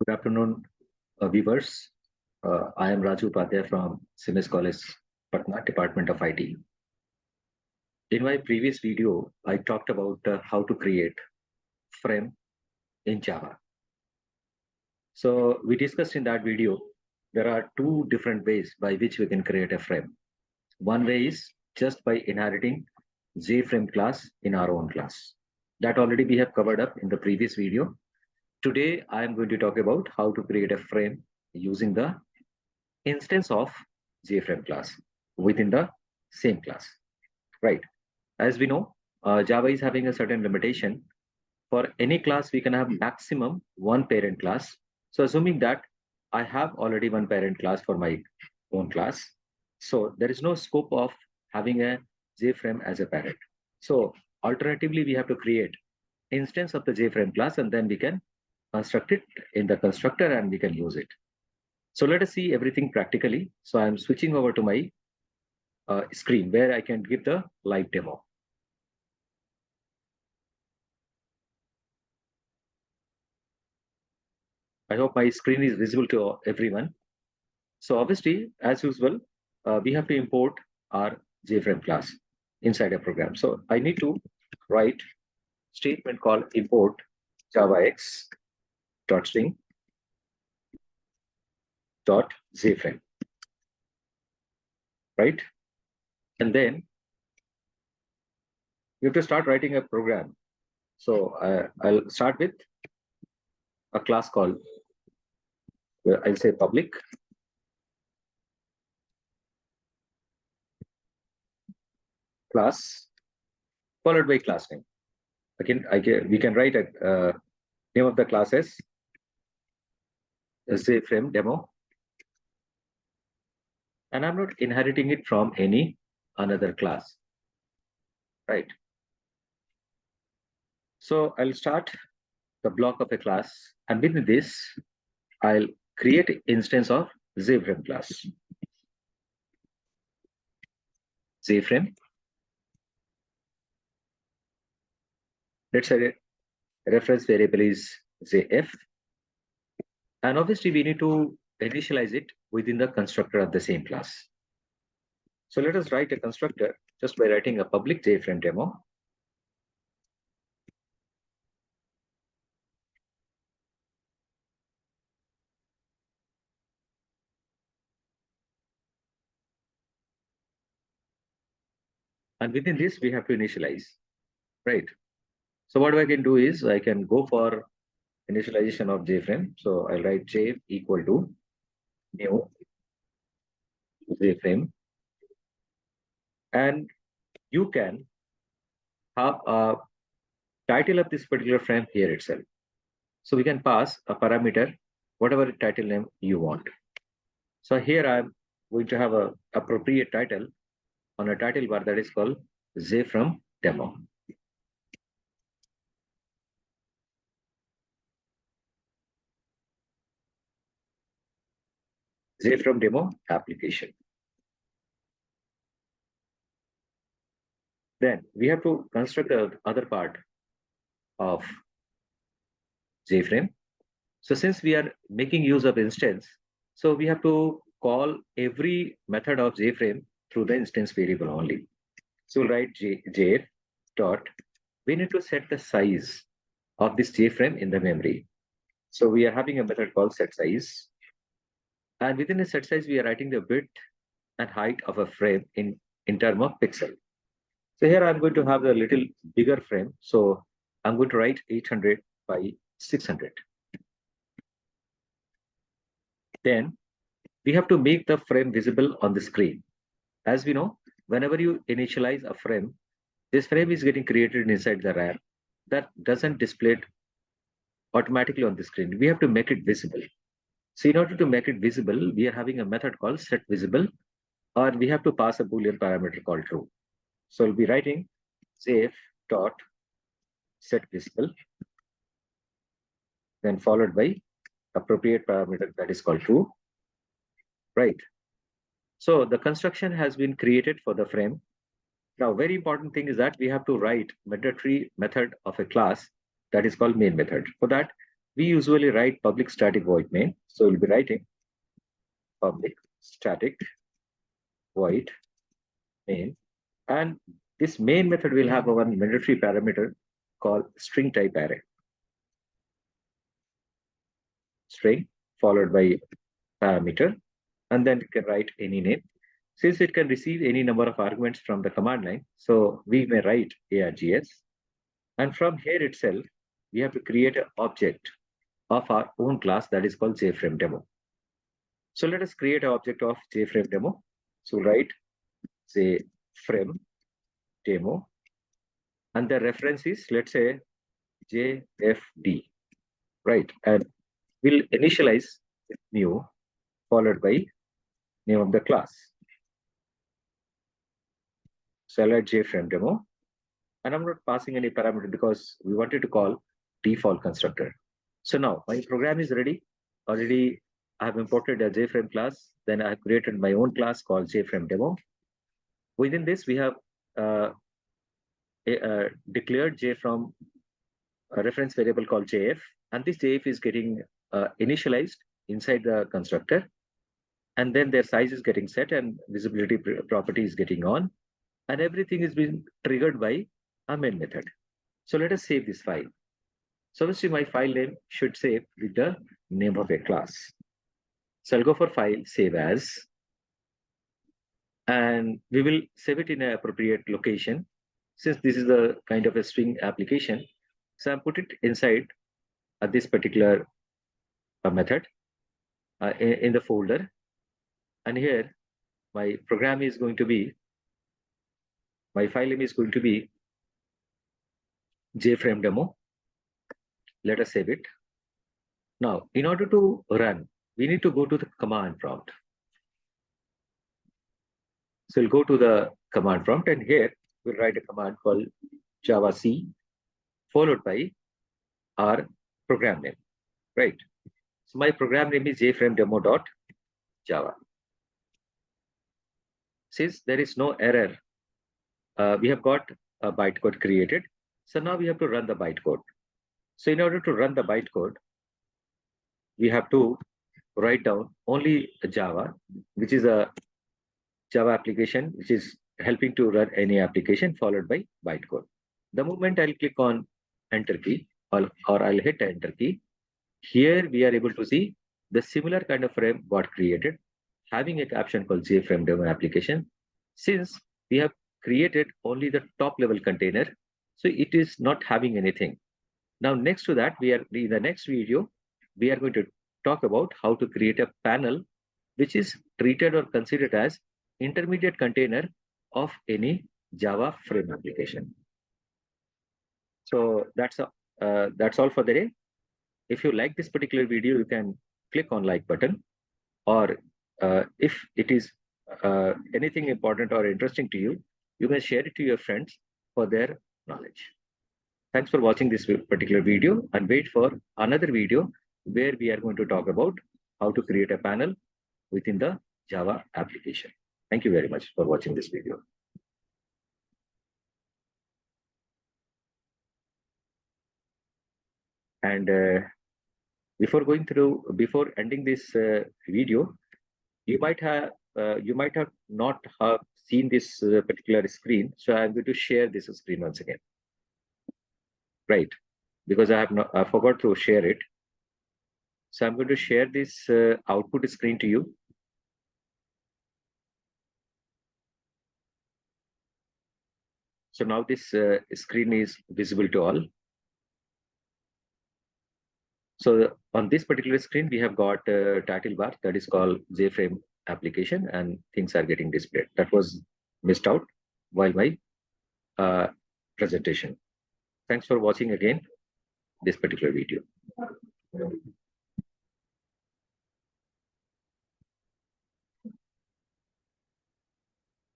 Good afternoon, viewers. I am Raju Upadhyay from CIMAGE College, Patna, Department of IT. In my previous video, I talked about how to create frame in Java. So we discussed in that video, there are two different ways by which we can create a frame. One way is just by inheriting JFrame class in our own class. That already we have covered up in the previous video. Today, I am going to talk about how to create a frame using the instance of JFrame class within the same class, right? As we know, Java is having a certain limitation. For any class, we can have maximum one parent class. So assuming that I have already one parent class for my own class, so there is no scope of having a JFrame as a parent. So alternatively, we have to create instance of the JFrame class, and then we can construct it in the constructor and we can use it. So let us see everything practically. So I'm switching over to my screen where I can give the live demo. I hope my screen is visible to everyone. So obviously, as usual, we have to import our JFrame class inside a program. So I need to write statement called import javax dot string dot JFrame, right? And then you have to start writing a program. So I'll start with a class called, I'll say public class followed by class name. Again, we can write a name of the class as JFrame demo, and I'm not inheriting it from any another class, right? So I'll start the block of a class, and within this, I'll create an instance of JFrame class. JFrame. Let's say reference variable is JF, and obviously we need to initialize it within the constructor of the same class. So let us write a constructor just by writing a public JFrame demo. And within this, we have to initialize, right? So what I can do is I can go for initialization of JFrame. So I'll write J equal to new JFrame. And you can have a title of this particular frame here itself. So we can pass a parameter, whatever title name you want. So here I'm going to have a appropriate title on a title bar that is called JFrame demo. JFrame demo application. Then we have to construct the other part of JFrame. So since we are making use of instance, so we have to call every method of JFrame through the instance variable only. So we'll write JF dot, we need to set the size of this JFrame in the memory. So we are having a method called set size. And within the set size, we are writing the width and height of a frame in term of pixel. So here I'm going to have a little bigger frame. So I'm going to write 800 by 600. Then we have to make the frame visible on the screen. As we know, whenever you initialize a frame, this frame is getting created inside the RAM. That doesn't display it automatically on the screen. We have to make it visible. So in order to make it visible, we are having a method called set visible, or we have to pass a Boolean parameter called true. So we'll be writing JF dot set visible, then followed by appropriate parameter that is called true, right? So the construction has been created for the frame. Now, very important thing is that we have to write mandatory method of a class that is called main method. For that, we usually write public static void main. So we'll be writing public static void main. And this main method will have one mandatory parameter called string type array. String followed by parameter, and then you can write any name. Since it can receive any number of arguments from the command line, so we may write args. And from here itself, we have to create an object of our own class that is called JFrame demo. So let us create an object of JFrame demo. So write JFrame demo, and the reference is, let's say, JFD, right? And we'll initialize with new followed by name of the class. So I'll write JFrame demo, and I'm not passing any parameter because we wanted to call default constructor. So now my program is ready. Already I have imported a JFrame class. Then I have created my own class called JFrame demo. Within this, we have declared JFrame a reference variable called JF, and this JF is getting initialized inside the constructor, and then their size is getting set and visibility property is getting on, and everything is being triggered by a main method. So let us save this file. So let's see, my file name should save with the name of a class. So I'll go for file, save as, and we will save it in an appropriate location. Since this is a kind of a string application, so I put it inside this particular method in the folder. And here my program is going to be, my file name is going to be JFrame demo. Let us save it. Now, in order to run, we need to go to the command prompt. So we'll go to the command prompt, and here we'll write a command called javac followed by our program name, right? So my program name is jframedemo.java. Since there is no error, we have got a bytecode created. So now we have to run the bytecode. So in order to run the bytecode, we have to write down only Java, which is a Java application, which is helping to run any application, followed by bytecode. The moment I'll click on enter key, or I'll hit enter key, here we are able to see the similar kind of frame got created, having a caption called JFrame demo application. Since we have created only the top level container, so it is not having anything. Now, next to that, in the next video, we are going to talk about how to create a panel which is treated or considered as intermediate container of any Java frame application. So that's all for the day. If you like this particular video, you can click on like button, or if it is anything important or interesting to you, you can share it to your friends for their knowledge. Thanks for watching this particular video, and wait for another video where we are going to talk about how to create a panel within the Java application. Thank you very much for watching this video. And before ending this video, you might have not have seen this particular screen. So I'm going to share this screen once again. Right, because I forgot to share it. So I'm going to share this output screen to you. So now this screen is visible to all. So on this particular screen, we have got a title bar that is called JFrame application, and things are getting displayed. That was missed out while my presentation. Thanks for watching again this particular video.